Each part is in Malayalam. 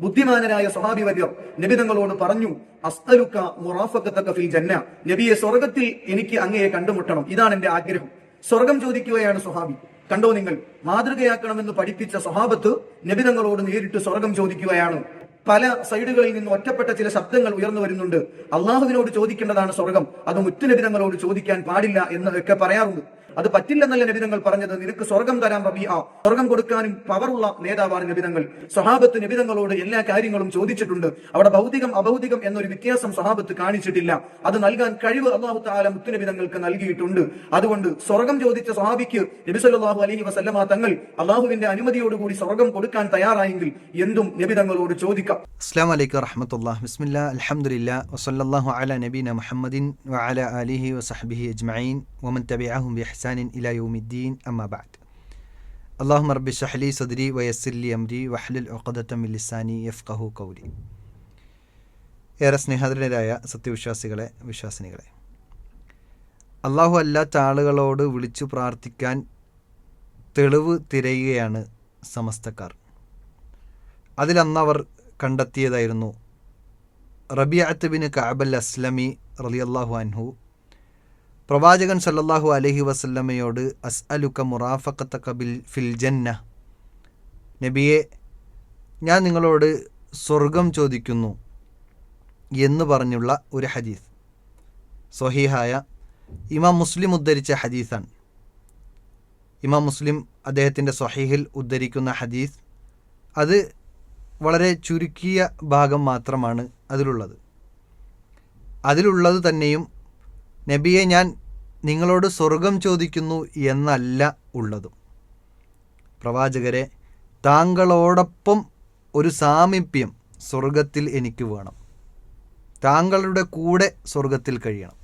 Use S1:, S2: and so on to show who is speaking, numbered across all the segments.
S1: ബുദ്ധിമാനരായ സ്വഹാബി വര്യർ നബി തങ്ങളോട് പറഞ്ഞു, അസ്അലുക മുറാഫഖതക ഫിൽ ജന്ന, നബിയെ സ്വർഗ്ഗത്തിൽ എനിക്ക് അങ്ങയെ കണ്ടുമുട്ടണം, ഇതാണ് എന്റെ ആഗ്രഹം. സ്വർഗം ചോദിക്കുകയാണ് സ്വഹാബി. കണ്ടോ നിങ്ങൾ, മാതൃകയാക്കണമെന്ന് പഠിപ്പിച്ച സ്വഹാബത്ത് നബി തങ്ങളോട് നേരിട്ട് സ്വർഗം ചോദിക്കുകയാണ്. പല സൈഡുകളിൽ നിന്ന് ഒറ്റപ്പെട്ട ചില ശബ്ദങ്ങൾ ഉയർന്നു വരുന്നുണ്ട്. അള്ളാഹുവിനോട് ചോദിക്കേണ്ടതാണ് സ്വർഗം, അത് മുത്തുനബി തങ്ങളോട് ചോദിക്കാൻ പാടില്ല എന്നൊക്കെ പറയാറുണ്ട്. അത് പറ്റില്ലെന്നല്ല നബിതങ്ങൾ പറഞ്ഞത്. നിനക്ക് സ്വർഗം തരാം റബീഅ, സ്വർഗം കൊടുക്കാനും പവറുള്ള നേതാവാണ് നബിതങ്ങൾ. സ്വഹാബത്ത് നബിതങ്ങളോട് എല്ലാ കാര്യങ്ങളും ചോദിച്ചിട്ടുണ്ട്. അവിടെ ഭൗതികം അഭൗതികം എന്നൊരു വ്യത്യാസം സ്വഹാബത്ത് കാണിച്ചിട്ടില്ല. അത് നൽകാൻ കഴിവ് അല്ലാഹു തആല മുത്തുനബിതങ്ങൾക്ക് നൽകിയിട്ടുണ്ട്. അതുകൊണ്ട് സ്വർഗം ചോദിച്ച സ്വഹാബിക്ക് നബി സല്ലല്ലാഹു അലൈഹി വസല്ലമ തങ്ങൾ അള്ളാഹുവിന്റെ അനുമതിയോടുകൂടി സ്വർഗം കൊടുക്കാൻ തയ്യാറായെങ്കിൽ എന്തും നബിതങ്ങളോട് ചോദിക്കാം.
S2: അസ്സലാമു അലൈക്കും വറഹ്മത്തുള്ളാഹി. ബിസ്മില്ലാഹി അൽഹംദുലില്ലാഹി വസല്ലല്ലാഹു അലാ നബീന മുഹമ്മദിൻ വഅലാ ആലിഹി വസഹ്ബിഹി അജ്മഈൻ വമൻ തബിഅഹും ബിഇഹ്സാനിൻ ഇലാ യൗമിദ്ദീൻ. അമ്മാ ബഅദ്. അല്ലാഹുമ്മ റബ്ബി ഇശ്റഹ് ലി സദ്രി വയസ്സിർ ലി അംരി വഹ്ലുൽ ഉഖ്ദതം മിൻ ലിസാനി യഫ്ഖഹു ഖൗലി. ഏറെ സ്നേഹധന്യരായ സത്യവിശ്വാസികളെ, വിശ്വാസിനികളെ, അല്ലാഹു അല്ലാത്ത ആളുകളോട് വിളിച്ചു പ്രാർത്ഥിക്കാൻ തെളിവ് തിരയുകയാണ് സമസ്തക്കാർ. അതിലന്നവർ കണ്ടെത്തിയതായിരുന്നു റബീഅത്ത് ബിൻ കഅബ് അൽ അസ്ലമി റളിയല്ലാഹു അൻഹു പ്രവാചകൻ സല്ലല്ലാഹു അലൈഹി വസല്ലമയോട് അസ്അലുക മുറാഫഖതക ഫിൽ ജന്ന, നബിയെ ഞാൻ നിങ്ങളോട് സ്വർഗം ചോദിക്കുന്നു എന്ന് പറഞ്ഞുള്ള ഒരു ഹദീസ്. സ്വഹീഹായ ഇമാം മുസ്ലിം ഉദ്ധരിച്ച ഹദീസാണ്. ഇമാം മുസ്ലിം അദ്ദേഹത്തിൻ്റെ സ്വഹീഹിൽ ഉദ്ധരിക്കുന്ന ഹദീസ്, അത് വളരെ ചുരുക്കിയ ഭാഗം മാത്രമാണ് അതിലുള്ളത് തന്നെയും നബിയെ ഞാൻ നിങ്ങളോട് സ്വർഗം ചോദിക്കുന്നു എന്നല്ല ഉള്ളതും. പ്രവാചകരെ, താങ്കളോടൊപ്പം ഒരു സാമീപ്യം സ്വർഗത്തിൽ എനിക്ക് വേണം, താങ്കളുടെ കൂടെ സ്വർഗത്തിൽ കഴിയണം,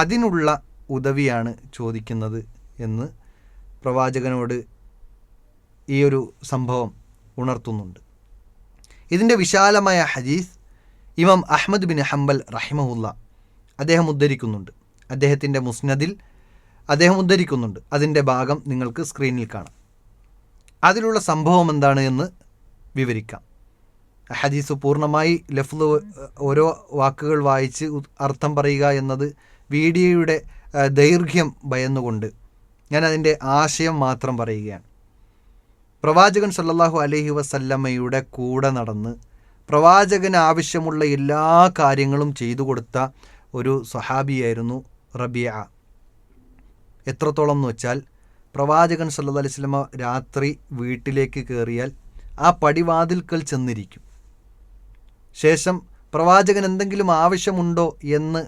S2: അതിനുള്ള ഉദവിയാണ് ചോദിക്കുന്നത് എന്ന് പ്രവാചകനോട് ഈ ഒരു സംഭവം ഉണർത്തുന്നുണ്ട്. ഇതിൻ്റെ വിശാലമായ ഹദീസ് ഇമാം അഹ്മദ് ബിൻ ഹംബൽ റഹിമഹുല്ല അദ്ദേഹം ഉദ്ധരിക്കുന്നുണ്ട്. അദ്ദേഹത്തിൻ്റെ മുസ്നദിൽ അദ്ദേഹം ഉദ്ധരിക്കുന്നുണ്ട്. അതിൻ്റെ ഭാഗം നിങ്ങൾക്ക് സ്ക്രീനിൽ കാണാം. അതിലുള്ള സംഭവം എന്താണ് എന്ന് വിവരിക്കാം. ഹദീസ് പൂർണ്ണമായി ലഫ്ള് ഓരോ വാക്കുകൾ വായിച്ച് അർത്ഥം പറയുക എന്നത് വീഡിയോയുടെ ദൈർഘ്യം ഭയന്നുകൊണ്ട് ഞാൻ അതിൻ്റെ ആശയം മാത്രം പറയുകയാണ്. പ്രവാചകൻ സല്ലല്ലാഹു അലൈഹി വസല്ലമയുടെ കൂടെ നടന്ന് പ്രവാചകന് ആവശ്യമുള്ള എല്ലാ കാര്യങ്ങളും ചെയ്തു കൊടുത്ത ഒരു സ്വഹാബിയായിരുന്നു റബീഅ. എത്രത്തോളം എന്ന് വെച്ചാൽ, പ്രവാചകൻ സല്ലല്ലാഹു അലൈഹി വസല്ലമ രാത്രി വീട്ടിലേക്ക് കയറിയാൽ ആ പടിവാതിൽക്കൽ ചെന്നിരിക്കും. ശേഷം പ്രവാചകൻ എന്തെങ്കിലും ആവശ്യമുണ്ടോ എന്ന്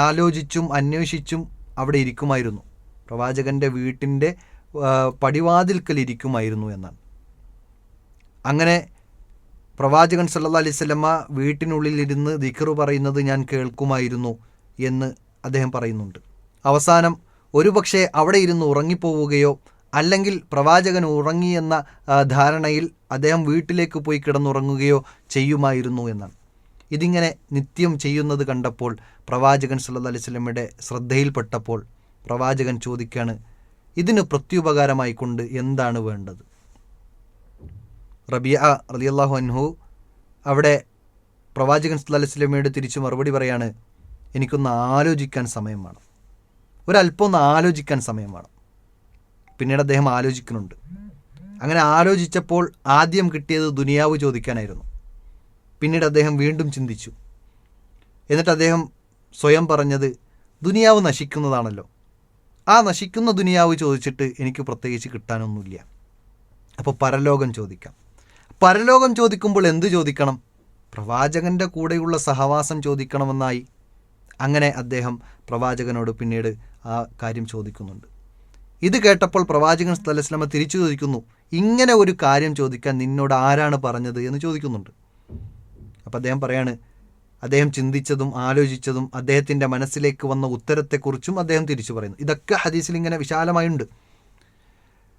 S2: ആലോചിച്ചും അന്വേഷിച്ചും അവിടെ ഇരിക്കുമായിരുന്നു. പ്രവാചകൻ്റെ വീട്ടിൻ്റെ പടിവാതിൽക്കൽ ഇരിക്കുമായിരുന്നു എന്നാണ്. അങ്ങനെ പ്രവാചകൻ സല്ലല്ലാഹു അലൈഹി വസല്ലമ വീട്ടിനുള്ളിലിരുന്ന് ദിക്റ് പറയുന്നത് ഞാൻ കേൾക്കുമായിരുന്നു എന്ന് അദ്ദേഹം പറയുന്നുണ്ട്. അവസാനം ഒരുപക്ഷെ അവിടെ ഇരുന്ന് ഉറങ്ങിപ്പോവുകയോ അല്ലെങ്കിൽ പ്രവാചകൻ ഉറങ്ങിയെന്ന ധാരണയിൽ അദ്ദേഹം വീട്ടിലേക്ക് പോയി കിടന്നുറങ്ങുകയോ ചെയ്യുമായിരുന്നു എന്നാണ്. ഇതിങ്ങനെ നിത്യം ചെയ്യുന്നത് കണ്ടപ്പോൾ പ്രവാചകൻ സല്ലല്ലാഹു അലൈഹി വസല്ലമയുടെ ശ്രദ്ധയിൽപ്പെട്ടപ്പോൾ പ്രവാചകൻ ചോദിക്കുകയാണ്, ഇതിന് പ്രത്യുപകാരമായിക്കൊണ്ട് എന്താണ് വേണ്ടത്? റബീഅ റളിയല്ലാഹു അൻഹു അവിടെ പ്രവാചകൻ സല്ലല്ലാഹു അലൈഹി വസല്ലമയോട് തിരിച്ചു മറുപടി പറയാണ്, എനിക്കൊന്ന് ആലോചിക്കാൻ സമയം വേണം, ഒരല്പം ഒന്ന് ആലോചിക്കാൻ സമയം വേണം. പിന്നീട് അദ്ദേഹം ആലോചിക്കുന്നുണ്ട്. അങ്ങനെ ആലോചിച്ചപ്പോൾ ആദ്യം കിട്ടിയത് ദുനിയാവ് ചോദിക്കാനായിരുന്നു. പിന്നീട് അദ്ദേഹം വീണ്ടും ചിന്തിച്ചു. എന്നിട്ട് അദ്ദേഹം സ്വയം പറഞ്ഞത്, ദുനിയാവ് നശിക്കുന്നതാണല്ലോ, ആ നശിക്കുന്ന ദുനിയാവ് ചോദിച്ചിട്ട് എനിക്ക് പ്രത്യേകിച്ച് കിട്ടാനൊന്നുമില്ല, അപ്പോൾ പരലോകം ചോദിക്കാം. പരലോകം ചോദിക്കുമ്പോൾ എന്ത് ചോദിക്കണം? പ്രവാചകൻ്റെ കൂടെയുള്ള സഹവാസം ചോദിക്കണമെന്നായി. അങ്ങനെ അദ്ദേഹം പ്രവാചകനോട് പിന്നീട് ആ കാര്യം ചോദിക്കുന്നുണ്ട്. ഇത് കേട്ടപ്പോൾ പ്രവാചകൻ സല്ലല്ലാഹു അലൈഹി വസല്ലമ തിരിച്ചു ചോദിക്കുന്നു, ഇങ്ങനെ ഒരു കാര്യം ചോദിക്കാൻ നിന്നോട് ആരാണ് പറഞ്ഞത് എന്ന് ചോദിക്കുന്നുണ്ട്. അപ്പോൾ അദ്ദേഹം പറയാണ്, അദ്ദേഹം ചിന്തിച്ചതും ആലോചിച്ചതും അദ്ദേഹത്തിൻ്റെ മനസ്സിലേക്ക് വന്ന ഉത്തരത്തെക്കുറിച്ചും അദ്ദേഹം തിരിച്ചു പറയുന്നു. ഇതൊക്കെ ഹദീസിൽ ഇങ്ങനെ വിശാലമായുണ്ട്.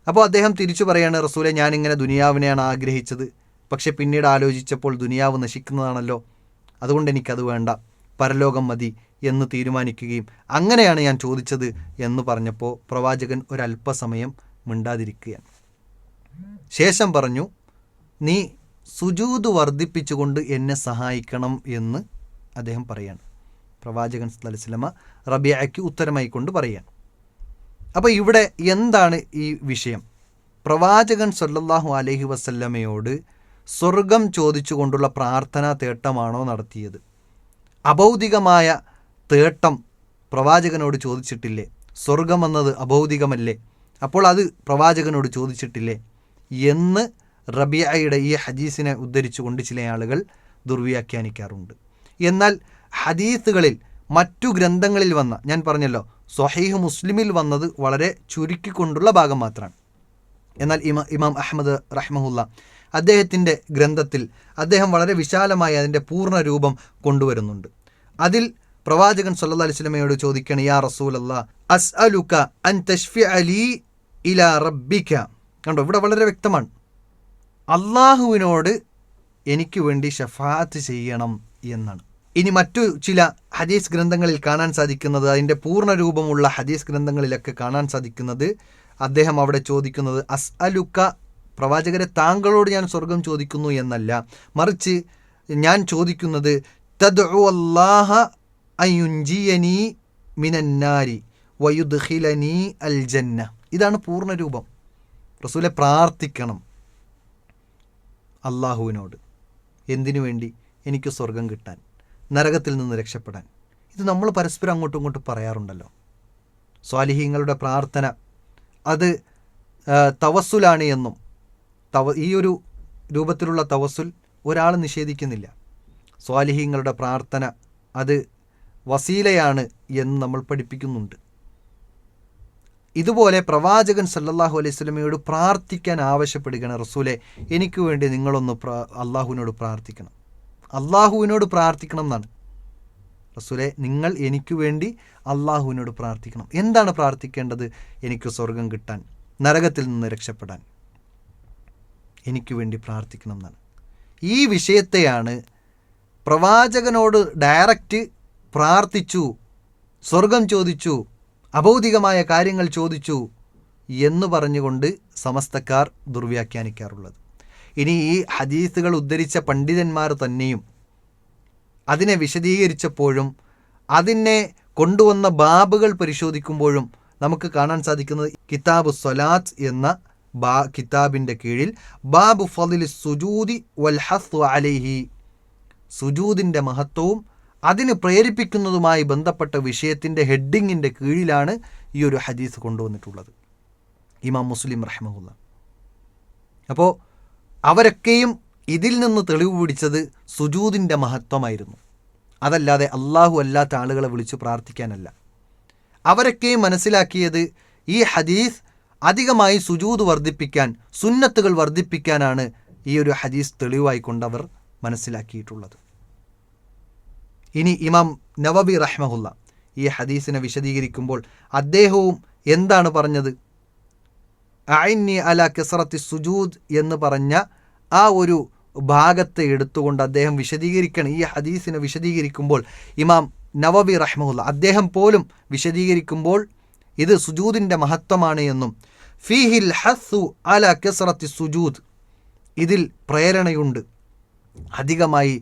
S2: അപ്പോൾ അദ്ദേഹം തിരിച്ചു പറയാണ്, റസൂലെ, ഞാനിങ്ങനെ ദുനിയാവിനെയാണ് ആഗ്രഹിച്ചത്, പക്ഷെ പിന്നീട് ആലോചിച്ചപ്പോൾ ദുനിയാവ് നശിക്കുന്നതാണല്ലോ, അതുകൊണ്ട് എനിക്കത് വേണ്ട, പരലോകം മതി എന്ന് തീരുമാനിക്കുകയും അങ്ങനെയാണ് ഞാൻ ചോദിച്ചത് എന്ന് പറഞ്ഞപ്പോൾ പ്രവാചകൻ ഒരല്പസമയം മിണ്ടാതിരിക്കുകയാണ്. ശേഷം പറഞ്ഞു, നീ സുജൂദ് വർദ്ധിപ്പിച്ചുകൊണ്ട് എന്നെ സഹായിക്കണം എന്ന് അദ്ദേഹം പറയാണ്. പ്രവാചകൻ സല്ലല്ലാഹു അലൈഹി വസല്ലമ റബീഅയ്ക്ക് ഉത്തരമായി കൊണ്ട് പറയാണ്. അപ്പോൾ ഇവിടെ എന്താണ് ഈ വിഷയം? പ്രവാചകൻ സല്ലല്ലാഹു അലൈഹി വസല്ലമയോട് സ്വർഗം ചോദിച്ചുകൊണ്ടുള്ള പ്രാർത്ഥനാ തേട്ടമാണോ നടത്തിയത്? അഭൗതികമായ തേട്ടം പ്രവാചകനോട് ചോദിച്ചിട്ടില്ലേ? സ്വർഗമെന്നത് അഭൗതികമല്ലേ? അപ്പോൾ അത് പ്രവാചകനോട് ചോദിച്ചിട്ടില്ലേ എന്ന് റബീഅയുടെ ഈ ഹദീസിനെ ഉദ്ധരിച്ചുകൊണ്ട് ചില ആളുകൾ ദുർവ്യാഖ്യാനിക്കാറുണ്ട്. എന്നാൽ ഹദീസുകളിൽ മറ്റു ഗ്രന്ഥങ്ങളിൽ വന്ന, ഞാൻ പറഞ്ഞല്ലോ സ്വഹീഹ് മുസ്ലിമിൽ വന്നത് വളരെ ചുരുക്കിക്കൊണ്ടുള്ള ഭാഗം മാത്രമാണ്. എന്നാൽ ഇമാം അഹ്മദ് റഹ്മഹുല്ല അദ്ദേഹത്തിൻ്റെ ഗ്രന്ഥത്തിൽ അദ്ദേഹം വളരെ വിശാലമായി അതിൻ്റെ പൂർണ്ണ രൂപം കൊണ്ടുവരുന്നുണ്ട്. അതിൽ പ്രവാചകൻ സല്ലല്ലാഹു അലൈഹി വസല്ലമയോട് ചോദിക്കണം, യാ റസൂലല്ലാഹ് അസ്അലുക അൻ തശ്ഫിഅ ലീ ഇലാ റബ്ബിക. കണ്ടോ, ഇവിടെ വളരെ വ്യക്തമാണ്, അള്ളാഹുവിനോട് എനിക്ക് വേണ്ടി ഷഫാഅത്ത് ചെയ്യണം എന്നാണ്. ഇനി മറ്റു ചില ഹദീസ് ഗ്രന്ഥങ്ങളിൽ കാണാൻ സാധിക്കുന്നത്, അതിൻ്റെ പൂർണ്ണ രൂപമുള്ള ഹദീസ് ഗ്രന്ഥങ്ങളിലൊക്കെ കാണാൻ സാധിക്കുന്നത്, അദ്ദേഹം അവിടെ ചോദിക്കുന്നത് അസ്അലുക, പ്രവാചകരെ താങ്കളോട് ഞാൻ സ്വർഗം ചോദിക്കുന്നു എന്നല്ല, മറിച്ച് ഞാൻ ചോദിക്കുന്നത് തദ്ഉ അല്ലാഹ അയുൻജിയനി മിനന്നാരി വയുദ്ഖിലനി അൽ ജന്ന. ഇതാണ് പൂർണ്ണ രൂപം. റസൂലെ പ്രാർത്ഥിക്കണം അള്ളാഹുവിനോട്. എന്തിനു വേണ്ടി? എനിക്ക് സ്വർഗം കിട്ടാൻ, നരകത്തിൽ നിന്ന് രക്ഷപ്പെടാൻ. ഇത് നമ്മൾ പരസ്പരം അങ്ങോട്ടും ഇങ്ങോട്ടും പറയാറുണ്ടല്ലോ. സ്വാലിഹീങ്ങളുടെ പ്രാർത്ഥന അത് തവസ്സുലാണ് എന്നും ഈ ഒരു രൂപത്തിലുള്ള തവസ്സുൽ ഒരാൾ നിഷേധിക്കുന്നില്ല. സ്വാലിഹീങ്ങളുടെ പ്രാർത്ഥന അത് വസീലയാണ് എന്ന് നമ്മൾ പഠിപ്പിക്കുന്നുണ്ട്. ഇതുപോലെ പ്രവാചകൻ സല്ലല്ലാഹു അലൈഹി വസല്ലമയോട് പ്രാർത്ഥിക്കാൻ ആവശ്യപ്പെടുകയാണ്, റസൂലെ എനിക്ക് വേണ്ടി നിങ്ങളൊന്ന് അള്ളാഹുവിനോട് പ്രാർത്ഥിക്കണം, അള്ളാഹുവിനോട് പ്രാർത്ഥിക്കണം എന്നാണ്. റസൂലെ നിങ്ങൾ എനിക്ക് വേണ്ടി അള്ളാഹുവിനോട് പ്രാർത്ഥിക്കണം. എന്താണ് പ്രാർത്ഥിക്കേണ്ടത്? എനിക്ക് സ്വർഗം കിട്ടാൻ, നരകത്തിൽ നിന്ന് രക്ഷപ്പെടാൻ എനിക്ക് വേണ്ടി പ്രാർത്ഥിക്കണം എന്നാണ്. ഈ വിഷയത്തെയാണ് പ്രവാചകനോട് ഡയറക്റ്റ് പ്രാർത്ഥിച്ചു, സ്വർഗം ചോദിച്ചു, അഭൗതികമായ കാര്യങ്ങൾ ചോദിച്ചു എന്ന് പറഞ്ഞുകൊണ്ട് സമസ്തക്കാർ ദുർവ്യാഖ്യാനിക്കാറുള്ളത്. ഇനി ഈ ഹദീസുകൾ ഉദ്ധരിച്ച പണ്ഡിതന്മാർ തന്നെയും അതിനെ വിശദീകരിച്ചപ്പോഴും അതിനെ കൊണ്ടുവന്ന ബാബുകൾ പരിശോധിക്കുമ്പോഴും നമുക്ക് കാണാൻ സാധിക്കുന്നത്, കിതാബു സ്വലാത്ത് എന്ന കിതാബിൻ്റെ കീഴിൽ ബാബു ഫളിൽ സുജൂദി വൽ ഹസ്സു അലൈഹി, സുജൂദിൻ്റെ മഹത്വവും അതിന് പ്രേരിപ്പിക്കുന്നതുമായി ബന്ധപ്പെട്ട വിഷയത്തിൻ്റെ ഹെഡിങ്ങിൻ്റെ കീഴിലാണ് ഈ ഒരു ഹദീസ് കൊണ്ടുവന്നിട്ടുള്ളത്, ഇമാം മുസ്ലിം റഹ്മഹുല്ല. അപ്പോൾ അവരൊക്കെയും ഇതിൽ നിന്ന് തെളിവ് പിടിച്ചത് സുജൂദിൻ്റെ മഹത്വമായിരുന്നു, അതല്ലാതെ അള്ളാഹു അല്ലാത്ത ആളുകളെ വിളിച്ചു പ്രാർത്ഥിക്കാനല്ല. അവരൊക്കെയും മനസ്സിലാക്കിയത് ഈ ഹദീസ് അധികമായി സുജൂദ് വർദ്ധിപ്പിക്കാൻ, സുന്നത്തുകൾ വർദ്ധിപ്പിക്കാനാണ് ഈ ഒരു ഹദീസ് തെളിവായിക്കൊണ്ട് അവർ മനസ്സിലാക്കിയിട്ടുള്ളത്. ഇനി ഇമാം നവവി റഹ്മഹുല്ല ഈ ഹദീസിനെ വിശദീകരിക്കുമ്പോൾ അദ്ദേഹവും എന്താണ് പറഞ്ഞത്? അഇന്നി അല കസറത്തി സുജൂദ് എന്ന് പറഞ്ഞ ആ ഒരു ഭാഗത്തെ എടുത്തുകൊണ്ട് അദ്ദേഹം വിശദീകരിക്കണം. ഈ ഹദീസിനെ വിശദീകരിക്കുമ്പോൾ ഇമാം നവവി റഹ്മഹുല്ല അദ്ദേഹം പോലും വിശദീകരിക്കുമ്പോൾ ഇത് സുജൂദിൻ്റെ മഹത്വമാണ് എന്നും ഫീഹിൽ ഹസ്സു അല കസറത്തി സുജൂദ്, ഇതിൽ പ്രേരണയുണ്ട് അധികമായി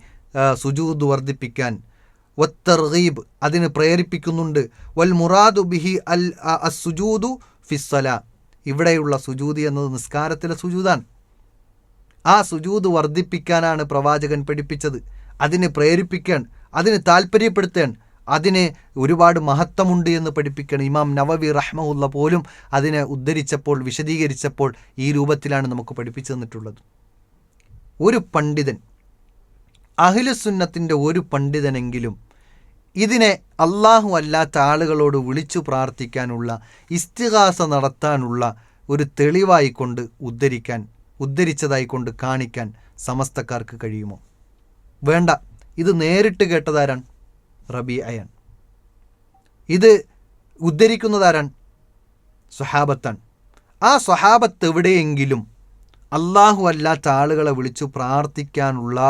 S2: സുജൂദ് വർദ്ധിപ്പിക്കാൻ, വത്തർഗീബ് അതിന് പ്രേരിപ്പിക്കുന്നുണ്ട്, വൽ മുറാദു ബിഹി അൽ അസ്സുജൂദു ഫിസ്സലാ, ഇവിടെയുള്ള സുജൂദ് എന്നത് നിസ്കാരത്തിലെ സുജൂദാണ്. ആ സുജൂദ് വർദ്ധിപ്പിക്കാനാണ് പ്രവാചകൻ പഠിപ്പിച്ചത്, അതിന് പ്രേരിപ്പിക്കാൻ, അതിന് താല്പര്യപ്പെടുത്താൻ, അതിന് ഒരുപാട് മഹത്വമുണ്ട് എന്ന് പഠിപ്പിക്കണം. ഇമാം നവവി റഹ്മഹുല്ല പോലും അതിനെ ഉദ്ധരിച്ചപ്പോൾ, വിശദീകരിച്ചപ്പോൾ ഈ രൂപത്തിലാണ് നമുക്ക് പഠിപ്പിച്ചു തന്നിട്ടുള്ളത്. ഒരു പണ്ഡിതൻ, അഹ്ലുസുന്നത്തിൻ്റെ ഒരു പണ്ഡിതനെങ്കിലും ഇതിനെ അള്ളാഹു അല്ലാത്ത ആളുകളോട് വിളിച്ചു പ്രാർത്ഥിക്കാനുള്ള, ഇസ്തിഗാസ നടത്താനുള്ള ഒരു തെളിവായിക്കൊണ്ട് ഉദ്ധരിച്ചതായിക്കൊണ്ട് കാണിക്കാൻ സമസ്തക്കാർക്ക് കഴിയുമോ? വേണ്ട. ഇത് നേരിട്ട് കേട്ടതാരാണ്? റബീഅയാണ്. ഇത് ഉദ്ധരിക്കുന്നതാരാണ്? സ്വഹാബത്താണ്. ആ സ്വഹാബത്ത് എവിടെയെങ്കിലും അള്ളാഹു അല്ലാത്ത ആളുകളെ വിളിച്ചു പ്രാർത്ഥിക്കാനുള്ള,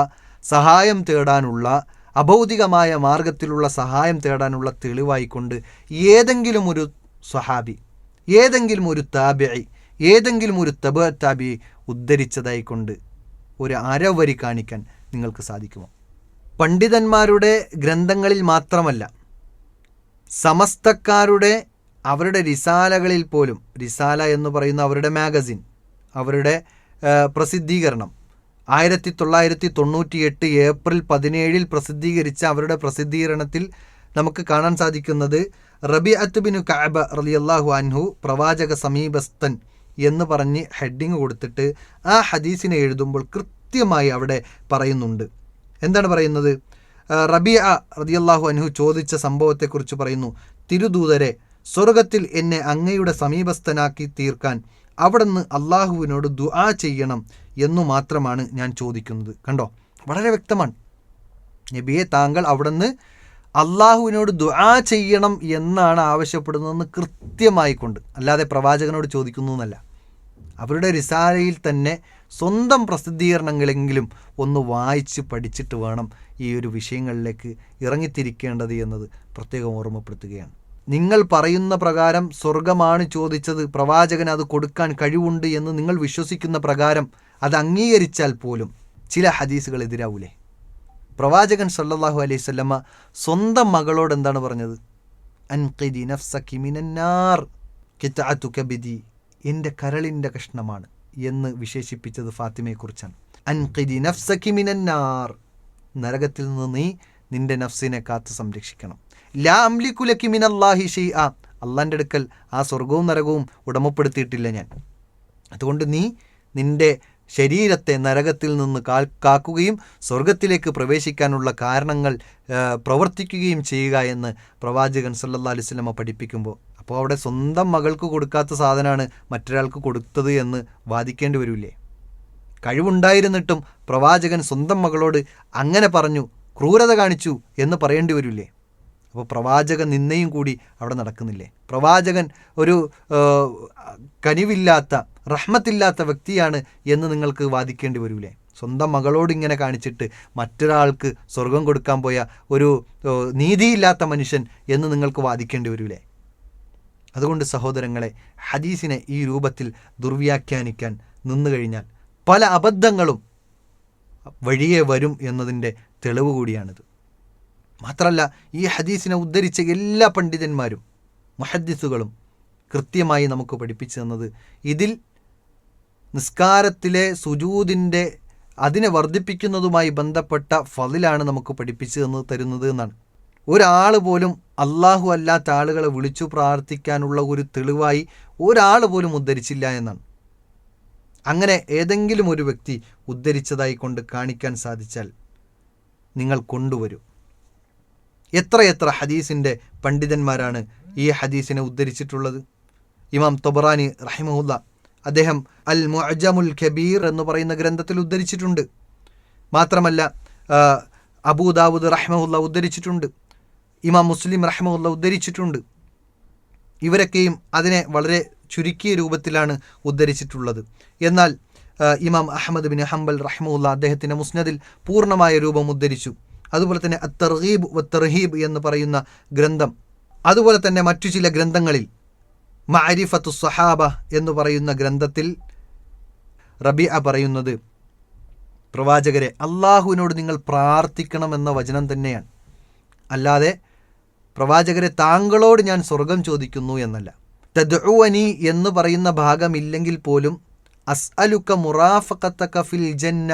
S2: സഹായം തേടാനുള്ള, അഭൗതികമായ മാർഗത്തിലുള്ള സഹായം തേടാനുള്ള തെളിവായിക്കൊണ്ട് ഏതെങ്കിലും ഒരു സ്വഹാബി, ഏതെങ്കിലും ഒരു താബിഈ, ഏതെങ്കിലും ഒരു തബഅ താബിഈ ഉദ്ധരിച്ചതായിക്കൊണ്ട് ഒരു അരവരി കാണിക്കാൻ നിങ്ങൾക്ക് സാധിക്കുമോ? പണ്ഡിതന്മാരുടെ ഗ്രന്ഥങ്ങളിൽ മാത്രമല്ല, സമസ്തക്കാരുടെ അവരുടെ റിസാലകളിൽ പോലും, റിസാല എന്ന് പറയുന്ന അവരുടെ മാഗസിൻ, അവരുടെ പ്രസിദ്ധീകരണം 1998 ഏപ്രിൽ 17 പ്രസിദ്ധീകരിച്ച അവരുടെ പ്രസിദ്ധീകരണത്തിൽ നമുക്ക് കാണാൻ സാധിക്കുന്നത് റബീഅത്ത് ബിൻ കഅബ് റളിയല്ലാഹു അൻഹു പ്രവാചക സമീപസ്ഥൻ എന്ന് പറഞ്ഞ് ഹെഡിങ് കൊടുത്തിട്ട് ആ ഹദീസിനെ എഴുതുമ്പോൾ കൃത്യമായി അവിടെ പറയുന്നുണ്ട്. എന്താണ് പറയുന്നത്? റബീഅ റളിയല്ലാഹു അൻഹു ചോദിച്ച സംഭവത്തെക്കുറിച്ച് പറയുന്നു, തിരുദൂതരെ, സ്വർഗത്തിൽ എന്നെ അങ്ങയുടെ സമീപസ്ഥനാക്കി തീർക്കാൻ അവിടുന്ന് അള്ളാഹുവിനോട് ദുആ ചെയ്യണം എന്നു മാത്രമാണ് ഞാൻ ചോദിക്കുന്നത്. കണ്ടോ, വളരെ വ്യക്തമാണ്. നബിയെ, താങ്കൾ അവിടുന്ന് അള്ളാഹുവിനോട് ദുആ ചെയ്യണം എന്നാണ് ആവശ്യപ്പെടുന്നതെന്ന് കൃത്യമായി കൊണ്ട്, അല്ലാതെ പ്രവാചകനോട് ചോദിക്കുന്നു എന്നല്ല. അവരുടെ റിസാലയിൽ തന്നെ സ്വന്തം പ്രസിദ്ധീകരണങ്ങളെങ്കിലും ഒന്ന് വായിച്ച് പഠിച്ചിട്ട് വേണം ഈ ഒരു വിഷയങ്ങളിലേക്ക് ഇറങ്ങിത്തിരിക്കേണ്ടത് എന്നത് പ്രത്യേകം ഓർമ്മപ്പെടുത്തുകയാണ്. നിങ്ങൾ പറയുന്ന പ്രകാരം സ്വർഗമാണ് ചോദിച്ചത്, പ്രവാചകന് അത് കൊടുക്കാൻ കഴിവുണ്ട് എന്ന് നിങ്ങൾ വിശ്വസിക്കുന്ന പ്രകാരം അത് അംഗീകരിച്ചാൽ പോലും ചില ഹദീസുകൾ എതിരാവൂലേ? പ്രവാചകൻ സല്ലല്ലാഹു അലൈഹി വസല്ലമ സ്വന്തം മകളോട് എന്താണ് പറഞ്ഞത്? അൻഖിദി നഫ്സകി മിനന്നാർ ഖിതഅതുക ബിദി, എൻ്റെ കരളിൻ്റെ കഷ്ണമാണ് എന്ന് വിശേഷിപ്പിച്ചത് ഫാത്തിമയെക്കുറിച്ചാണ്. അൻഖിദി നഫ്സകി മിനന്നാർ, നരകത്തിൽ നിന്ന് നീ നിൻ്റെ നഫ്സിനെ കാത്ത് സംരക്ഷിക്കണം. ലാ അംലികു ലകി മിനല്ലാഹി ഷൈഅ, അള്ളാൻ്റെ അടുക്കൽ ആ സ്വർഗവും നരകവും ഉടമപ്പെടുത്തിയിട്ടില്ല ഞാൻ. അതുകൊണ്ട് നീ നിൻ്റെ ശരീരത്തെ നരകത്തിൽ നിന്ന് കാക്കുകയും സ്വർഗത്തിലേക്ക് പ്രവേശിക്കാനുള്ള കാരണങ്ങൾ പ്രവർത്തിക്കുകയും ചെയ്യുക എന്ന് പ്രവാചകൻ സല്ലല്ലാഹു അലൈഹി വസല്ലമ പഠിപ്പിക്കുമ്പോൾ, അപ്പോൾ അവിടെ സ്വന്തം മകൾക്ക് കൊടുക്കാത്ത സാധനമാണ് മറ്റൊരാൾക്ക് കൊടുത്തത് എന്ന് വാദിക്കേണ്ടി വരില്ലേ? കഴിവുണ്ടായിരുന്നിട്ടും പ്രവാചകൻ സ്വന്തം മകളോട് അങ്ങനെ പറഞ്ഞു, ക്രൂരത കാണിച്ചു എന്ന് പറയേണ്ടി വരില്ലേ? അപ്പോൾ പ്രവാചക നിന്നയും കൂടി അവിടെ നടക്കുന്നില്ലേ? പ്രവാചകൻ ഒരു കനിവില്ലാത്ത, റഹ്മത്തില്ലാത്ത വ്യക്തിയാണ് എന്ന് നിങ്ങൾക്ക് വാദിക്കേണ്ടി വരൂലേ? സ്വന്തം മകളോട് ഇങ്ങനെ കാണിച്ചിട്ട് മറ്റൊരാൾക്ക് സ്വർഗം കൊടുക്കാൻ പോയ ഒരു നീതിയില്ലാത്ത മനുഷ്യൻ എന്ന് നിങ്ങൾക്ക് വാദിക്കേണ്ടി വരൂലേ? അതുകൊണ്ട് സഹോദരങ്ങളെ, ഹദീസിനെ ഈ രൂപത്തിൽ ദുർവ്യാഖ്യാനിക്കാൻ നിന്നു കഴിഞ്ഞാൽ പല അബദ്ധങ്ങളും വഴിയേ വരും എന്നതിൻ്റെ തെളിവ് കൂടിയാണിത്. മാത്രമല്ല, ഈ ഹദീസിനെ ഉദ്ധരിച്ച എല്ലാ പണ്ഡിതന്മാരും മുഹദ്ദിസുകളും കൃത്യമായി നമുക്ക് പഠിപ്പിച്ചു തന്നത് ഇതിൽ നിസ്കാരത്തിലെ സുജൂദിൻ്റെ അതിനെ വർദ്ധിപ്പിക്കുന്നതുമായി ബന്ധപ്പെട്ട ഫളിലാണ് നമുക്ക് പഠിപ്പിച്ചു തരുന്നത് എന്നാണ്. ഒരാൾ പോലും അള്ളാഹു അല്ലാത്ത ആളുകളെ വിളിച്ചു പ്രാർത്ഥിക്കാനുള്ള ഒരു തെളിവായി ഒരാൾ പോലും ഉദ്ധരിച്ചില്ല എന്നാണ്. അങ്ങനെ ഏതെങ്കിലും ഒരു വ്യക്തി ഉദ്ധരിച്ചതായി കൊണ്ട് കാണിക്കാൻ സാധിച്ചാൽ നിങ്ങൾ കൊണ്ടുവരൂ. എത്രയെത്ര ഹദീസിൻ്റെ പണ്ഡിതന്മാരാണ് ഈ ഹദീസിനെ ഉദ്ധരിച്ചിട്ടുള്ളത്. ഇമാം തൊബറാനി റഹിമഹുല്ല അദ്ദേഹം അൽ മുഅ്ജമുൽ കബീർ എന്ന് പറയുന്ന ഗ്രന്ഥത്തിൽ ഉദ്ധരിച്ചിട്ടുണ്ട്. മാത്രമല്ല അബൂദാവൂദ് റഹിമഹുല്ല ഉദ്ധരിച്ചിട്ടുണ്ട്, ഇമാം മുസ്ലിം റഹിമഹുല്ല ഉദ്ധരിച്ചിട്ടുണ്ട്. ഇവരൊക്കെയും അതിനെ വളരെ ചുരുക്കിയ രൂപത്തിലാണ് ഉദ്ധരിച്ചിട്ടുള്ളത്. എന്നാൽ ഇമാം അഹ്മദ് ബിൻ ഹംബൽ റഹിമഹുല്ല അദ്ദേഹത്തിൻ്റെ മുസ്നദിൽ പൂർണ്ണമായ രൂപം ഉദ്ധരിച്ചു. അതുപോലെ തന്നെ അത്തർഗീബ് വത്തർഹീബ് എന്ന് പറയുന്ന ഗ്രന്ഥം, അതുപോലെ തന്നെ മറ്റു ചില ഗ്രന്ഥങ്ങളിൽ മഅരിഫത്തു സ്വഹാബ എന്ന് പറയുന്ന ഗ്രന്ഥത്തിൽ റബീഅ പറയുന്നത്, പ്രവാചകരെ, അള്ളാഹുവിനോട് നിങ്ങൾ പ്രാർത്ഥിക്കണമെന്ന വചനം തന്നെയാണ്, അല്ലാതെ പ്രവാചകരെ താങ്കളോട് ഞാൻ സ്വർഗം ചോദിക്കുന്നു എന്നല്ല. തദ്ഉവനി എന്ന് പറയുന്ന ഭാഗമില്ലെങ്കിൽ പോലും അസ്അലുക മുറാഫഖതക ഫിൽ ജന്ന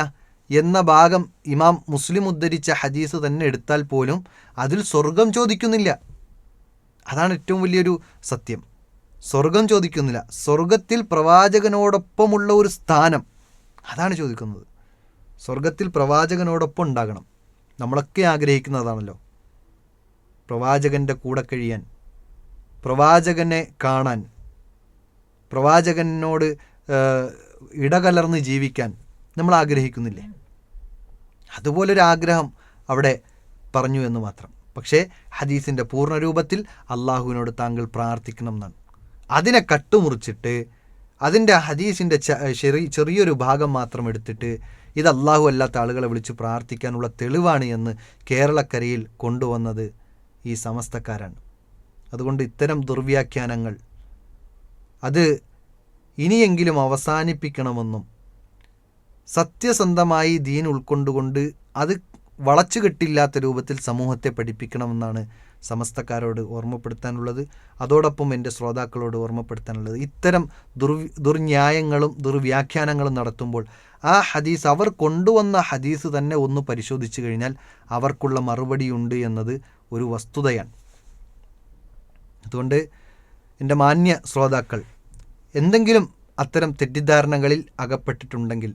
S2: എന്ന ഭാഗം ഇമാം മുസ്ലിം ഉദ്ധരിച്ച ഹദീസ് തന്നെ എടുത്താൽ പോലും അതിൽ സ്വർഗം ചോദിക്കുന്നില്ല. അതാണ് ഏറ്റവും വലിയൊരു സത്യം. സ്വർഗം ചോദിക്കുന്നില്ല, സ്വർഗത്തിൽ പ്രവാചകനോടൊപ്പമുള്ള ഒരു സ്ഥാനം അതാണ് ചോദിക്കുന്നത്. സ്വർഗത്തിൽ പ്രവാചകനോടൊപ്പം ഉണ്ടാകണം. നമ്മളൊക്കെ ആഗ്രഹിക്കുന്നതാണല്ലോ പ്രവാചകൻ്റെ കൂടെ കഴിയാൻ, പ്രവാചകനെ കാണാൻ, പ്രവാചകനോട് ഇടകലർന്ന് ജീവിക്കാൻ നമ്മൾ ആഗ്രഹിക്കുന്നില്ലേ? അതുപോലൊരാഗ്രഹം അവിടെ പറഞ്ഞു എന്ന് മാത്രം. പക്ഷേ ഹദീസിൻ്റെ പൂർണ്ണരൂപത്തിൽ അള്ളാഹുവിനോട് താങ്കൾ പ്രാർത്ഥിക്കണം എന്നാണ്. അതിനെ കട്ടുമുറിച്ചിട്ട് അതിൻ്റെ ഹദീസിൻ്റെ ചെറിയൊരു ഭാഗം മാത്രം എടുത്തിട്ട് ഇത് അള്ളാഹു അല്ലാത്ത ആളുകളെ വിളിച്ച് പ്രാർത്ഥിക്കാനുള്ള തെളിവാണ് എന്ന് കേരളക്കരയിൽ കൊണ്ടുവന്നത് ഈ സമസ്തക്കാരാണ്. അതുകൊണ്ട് ഇത്തരം ദുർവ്യാഖ്യാനങ്ങൾ അത് ഇനിയെങ്കിലും അവസാനിപ്പിക്കണമെന്നും സത്യസന്ധമായി ദീൻ ഉൾക്കൊണ്ടുകൊണ്ട് അത് വളച്ചുകെട്ടില്ലാത്ത രൂപത്തിൽ സമൂഹത്തെ പഠിപ്പിക്കണമെന്നാണ് സമസ്തക്കാരോട് ഓർമ്മപ്പെടുത്താനുള്ളത്. അതോടൊപ്പം എൻ്റെ ശ്രോതാക്കളോട് ഓർമ്മപ്പെടുത്താനുള്ളത്, ഇത്തരം ദുർന്യായങ്ങളും ദുർവ്യാഖ്യാനങ്ങളും നടത്തുമ്പോൾ ആ ഹദീസ്, അവർ കൊണ്ടുവന്ന ഹദീസ് തന്നെ ഒന്ന് പരിശോധിച്ചു കഴിഞ്ഞാൽ അവർക്കുള്ള മറുപടിയുണ്ട് എന്നത് ഒരു വസ്തുതയാണ്. അതുകൊണ്ട് എൻ്റെ മാന്യ ശ്രോതാക്കൾ എന്തെങ്കിലും അത്തരം തെറ്റിദ്ധാരണകളിൽ അകപ്പെട്ടിട്ടുണ്ടെങ്കിൽ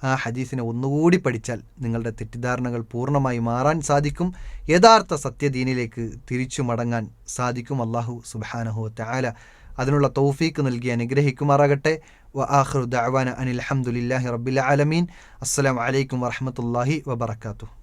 S2: ആ ഹദീസിനെ ഒന്നുകൂടി പഠിച്ചാൽ നിങ്ങളുടെ തെറ്റിദ്ധാരണകൾ പൂർണ്ണമായി മാറാൻ സാധിക്കും. യഥാർത്ഥ സത്യദീനിലേക്ക് തിരിച്ചു മടങ്ങാൻ സാധിക്കും. അല്ലാഹു സുബ്ഹാനഹു വ തആല അതിനുള്ള തൗഫീക്ക് നൽകി അനുഗ്രഹിക്കുമാറാകട്ടെ. വ ആഖിറു ദഅവാന അനിൽ ഹംദുലില്ലാഹി റബ്ബിൽ ആലമീൻ. അസ്സലാമു അലൈക്കും വറഹ്മത്തുള്ളാഹി വബറകാതുഹു.